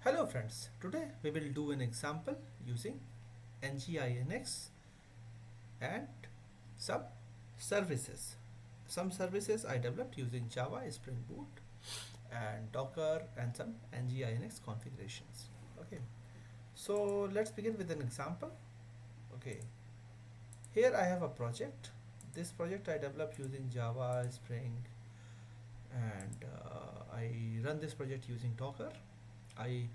Hello friends, today we will do an example using NGINX and some services. Some services I developed using Java, Spring Boot and Docker and some NGINX configurations. Okay, so let's begin with an example. Okay, here I have a project. This project I developed using Java, Spring and I run this project using Docker. I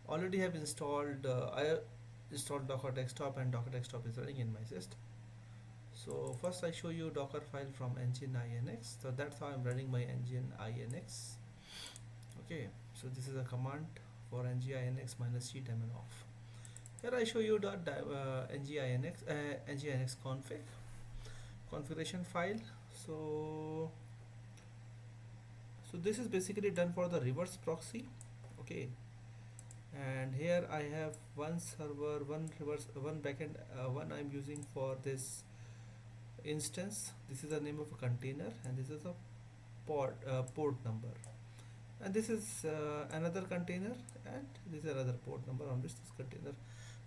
already have I installed Docker Desktop and Docker Desktop is running in my system. So first I show you Docker file from NGINX. So that's how I'm running my NGINX. Okay, so this is a command for NGINX -c daemon off. Here I show you the NGINX configuration file. So this is basically done for the reverse proxy. Okay, and here I have one server, one reverse, one backend, one I'm using for this instance. This is the name of a container and this is a port number, and this is another container, and this is another port number on which this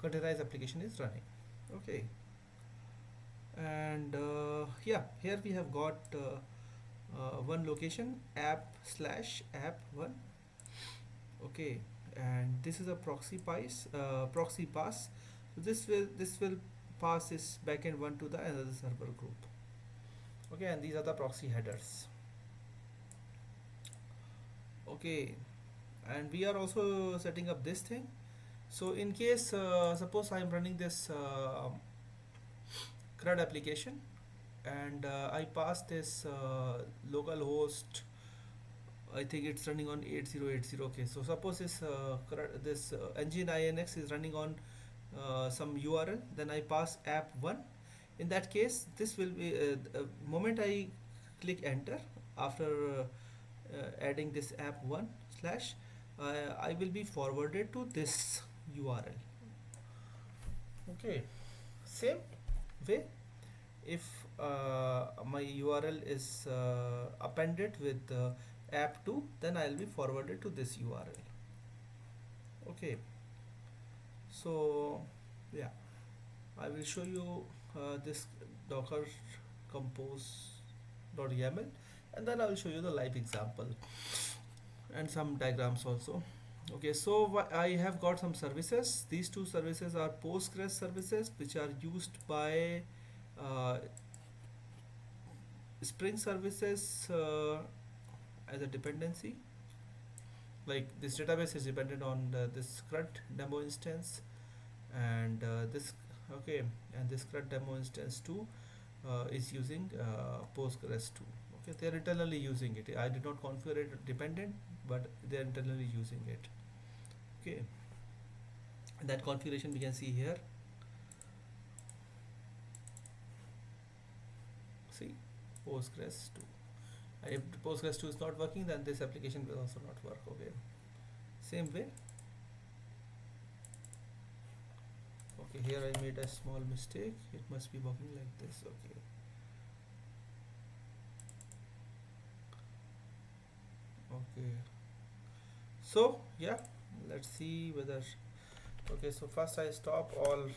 containerized application is running. Okay, and yeah, here we have got one location, app/app1. Okay, and this is a proxy pass. So this will pass this backend one to the another server group. Okay, and these are the proxy headers. Okay, and we are also setting up this thing. So in case suppose I am running this CRUD application and I pass this local host. I think it's running on 8080. Okay, so suppose this engine INX is running on some URL, then I pass app1. In that case, this will be moment I click enter after adding this app1 slash, I will be forwarded to this URL. Okay, same way, if my URL is appended with app2, then I'll be forwarded to this URL. Okay, so yeah, I will show you this docker compose.yaml, and then I will show you the live example and some diagrams also. Okay, so I have got some services. These two services are Postgres services, which are used by uh, Spring services as a dependency. Like this database is dependent on this CRUD demo instance, and this okay, and this CRUD demo instance too is using Postgres too. Okay, they are internally using it. I did not configure it dependent, but they are internally using it. Okay, and that configuration we can see here. See, Postgres 2. And if Postgres 2 is not working, then this application will also not work. Okay, same way. Okay, here I made a small mistake. It must be working like this. Okay. Okay. So yeah, let's see whether. Okay, so first I stop all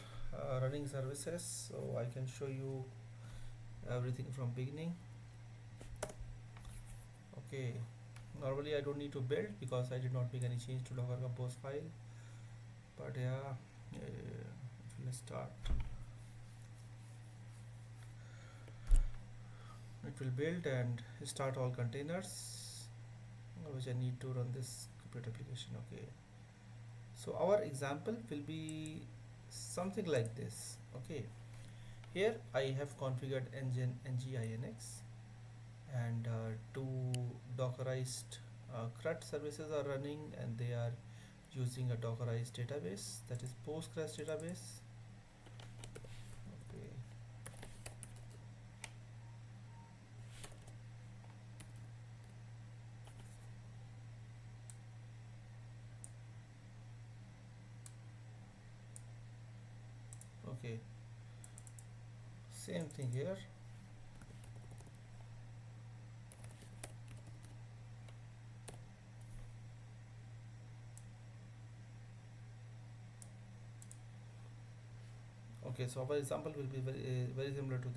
running services, so I can show you everything from beginning. Okay, normally I don't need to build because I did not make any change to Docker Compose file, but yeah, let's start. It will build and start all containers which I need to run this Compute application. Okay, so our example will be something like this. Okay, here I have configured NGINX, and two Dockerized CRUD services are running, and they are using a Dockerized database, that is Postgres database. Okay, okay, same thing here. Okay, so our example will be very similar to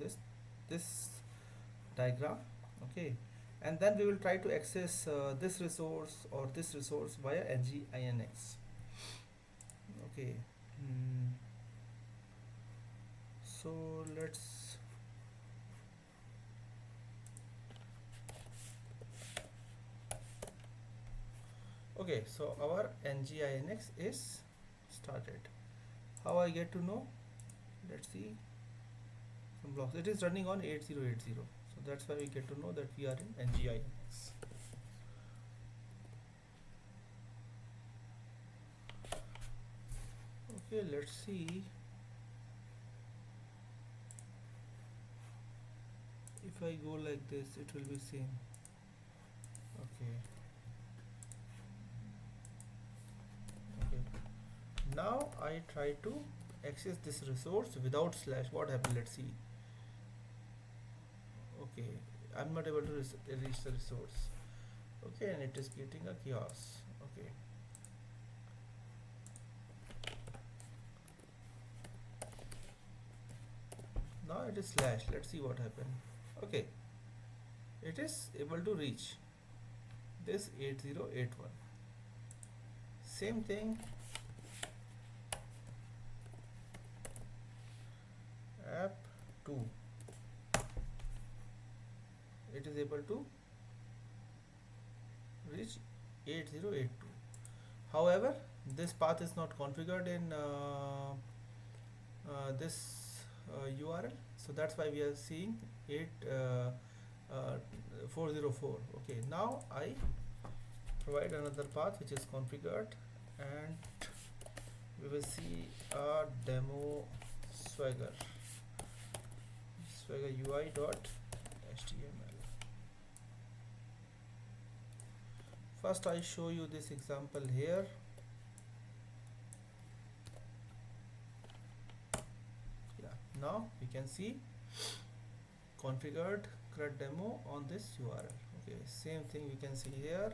this diagram. Okay, and then we will try to access this resource or this resource via NGINX. Okay. mm, so let's okay, so our NGINX is started. How I get to know? Let's see some blocks. It is running on 8080, so that's why we get to know that we are in NGINX. Okay, let's see if I go like this, it will be same. Okay, okay. Now I try to access this resource without slash. What happened? Let's see. Okay, I'm not able to reach the resource. Okay, and it is creating a chaos. Okay, now it is slash. Let's see what happened. Okay, it is able to reach this 8081. Same thing, app2, it is able to reach 8082. However, this path is not configured in this URL, so that's why we are seeing 404. Okay, now I provide another path which is configured, and we will see a demo swagger UI.html. First I show you this example here. Yeah, now we can see configured CRUD demo on this URL. Okay, same thing we can see here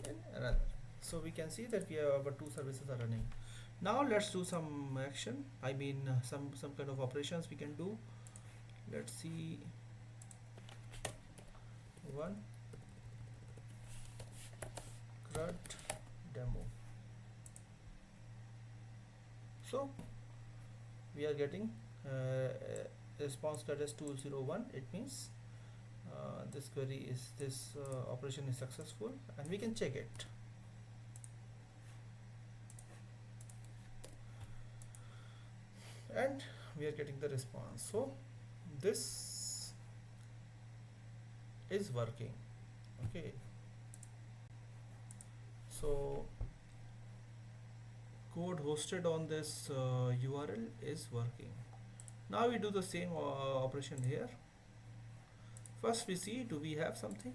in another. So we can see that we have our two services are running. Now let's do some action. I mean some kind of operations we can do. Let's see one CRUD demo. So we are getting response code as 201. It means this query is operation is successful, and we can check it. And we are getting the response. So this is working. Okay, so code hosted on this URL is working. Now we do the same operation here. First we see, do we have something?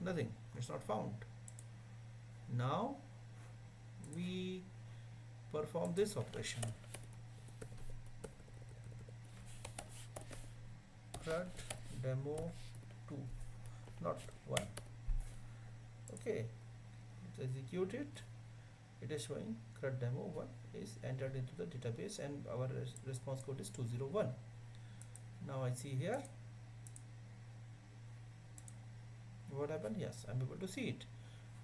Nothing, it's not found. Now we perform this operation, CRUD demo 2, not 1. Okay, let's execute it. It is showing CRUD demo 1 is entered into the database, and our response code is 201. Now I see here what happened. Yes, I'm able to see it.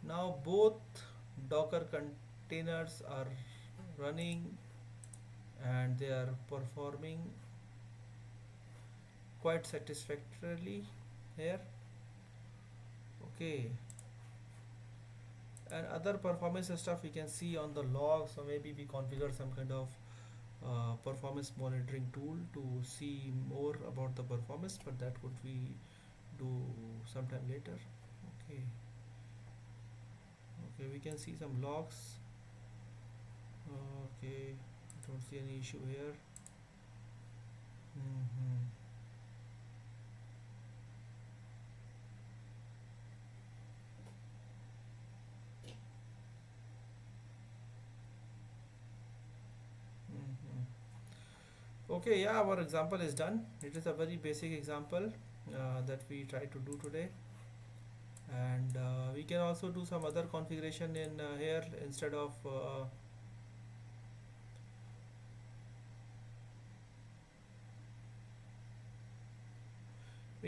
Now both Docker containers are running, and they are performing quite satisfactorily here. Okay, and other performance stuff we can see on the logs, or maybe we configure some kind of performance monitoring tool to see more about the performance, but that would we do sometime later. Okay, okay, we can see some logs. Okay, I don't see any issue here. Okay, yeah, our example is done. It is a very basic example that we try to do today, and we can also do some other configuration in here. Instead of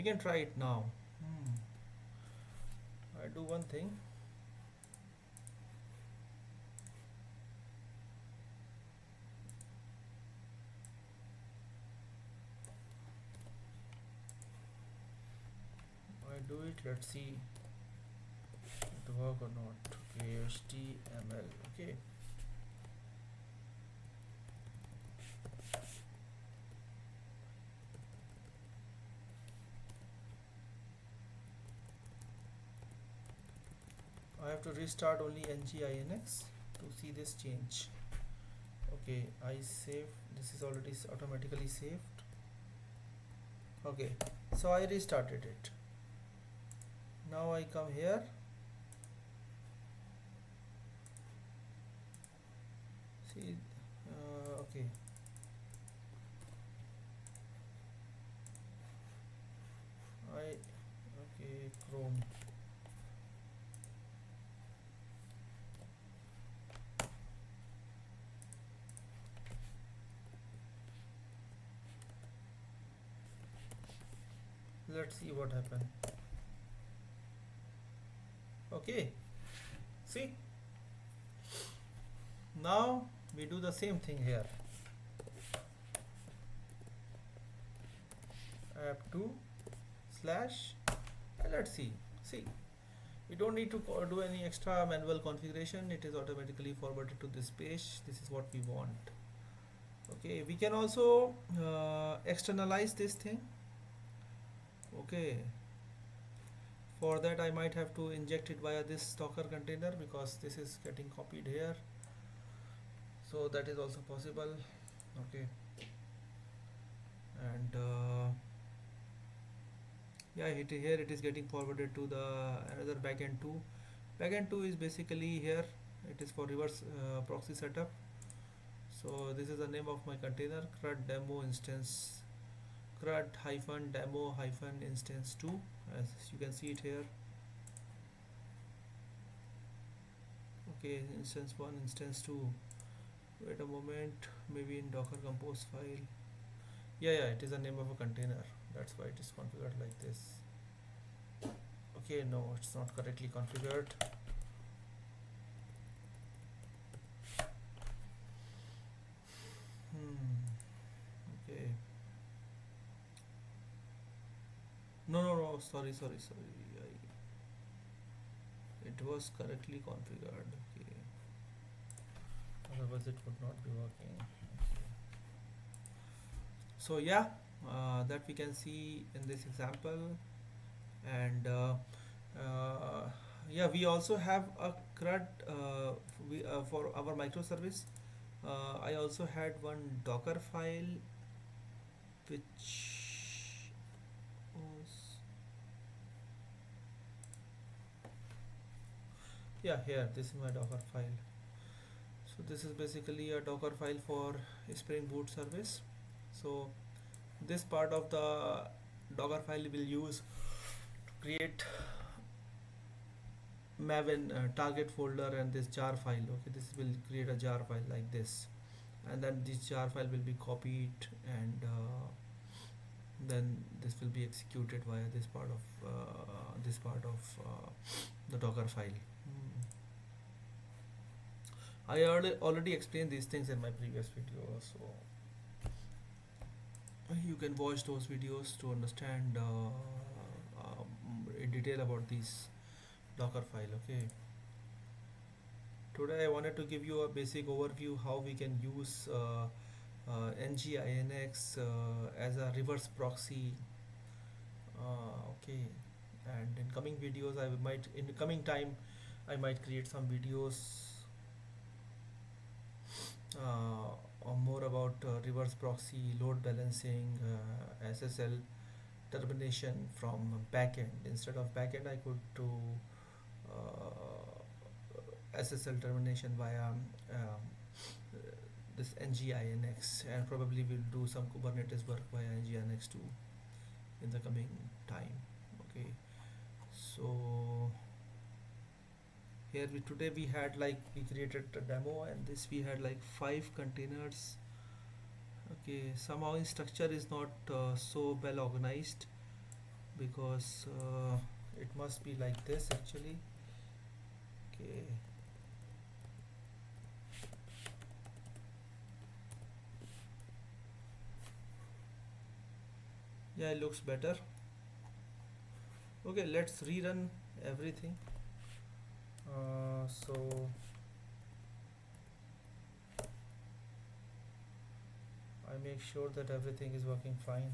We can try it now. Hmm. I do one thing. I do it. Let's see it work or not. Okay, HTML. Okay. I have to restart only NGINX to see this change. Okay, I save. This is already automatically saved. Okay, so I restarted it. Now I come here. See, okay. Okay, Chrome. Let's see what happened. Okay, see, now we do the same thing here. app2 slash, and let's see. We don't need to do any extra manual configuration. It is automatically forwarded to this page. This is what we want. Okay, we can also externalize this thing. Okay, for that I might have to inject it via this Docker container, because this is getting copied here, so that is also possible. Okay, and yeah, here it is getting forwarded to the another backend 2. Backend 2 is basically here. It is for reverse proxy setup. So this is the name of my container, crud demo instance, crud hyphen demo hyphen instance 2, as you can see it here. Okay, instance 1, instance 2. Wait a moment, maybe in Docker compose file. Yeah, it is the name of a container. That's why it is configured like this. Okay, no, it's not correctly configured. Okay. No, sorry. It was correctly configured. Okay. Otherwise it would not be working. Okay. So yeah, that we can see in this example. And yeah, we also have a CRUD for our microservice. I also had one Docker file which was, yeah, here, this is my Docker file. So this is basically a Docker file for Spring Boot service. So this part of the Docker file will use to create Maven target folder and this jar file. Okay, this will create a jar file like this, and then this jar file will be copied, and then this will be executed via this part of the Docker file. I already explained these things in my previous video, so you can watch those videos to understand in detail about these Docker file. Okay, today I wanted to give you a basic overview how we can use NGINX as a reverse proxy. Okay, and in coming videos in the coming time I might create some videos or more about reverse proxy, load balancing, SSL termination from backend. Instead of backend, I could do SSL termination via this NGINX, and probably we'll do some Kubernetes work via NGINX too in the coming time. Okay, so here today we had we created a demo, and this we had 5 containers. Okay, somehow in structure is not so well organized, because it must be like this actually. Okay. Yeah, it looks better. Okay, let's rerun everything. So I make sure that everything is working fine.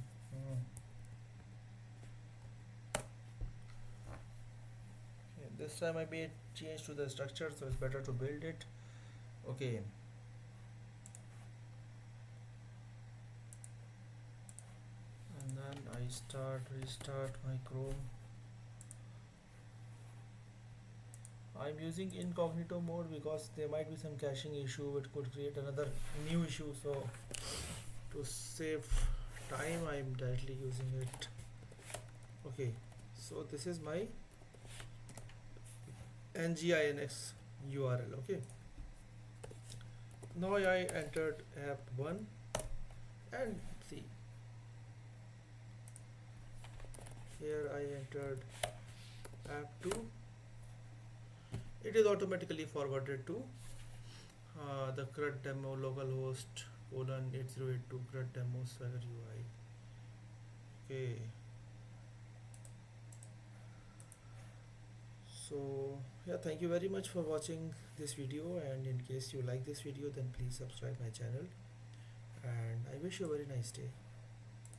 Okay, this time I made change to the structure, so it's better to build it. Okay. And then I restart my Chrome. I'm using incognito mode because there might be some caching issue. It could create another new issue. So to save time, I'm directly using it. Okay. So this is my NGINX URL. Okay. Now I entered app1 and see. Here I entered app2. It is automatically forwarded to the CRUD demo localhost :8082 CRUD demo Swagger UI. Okay. So yeah, thank you very much for watching this video, and in case you like this video, then please subscribe my channel, and I wish you a very nice day.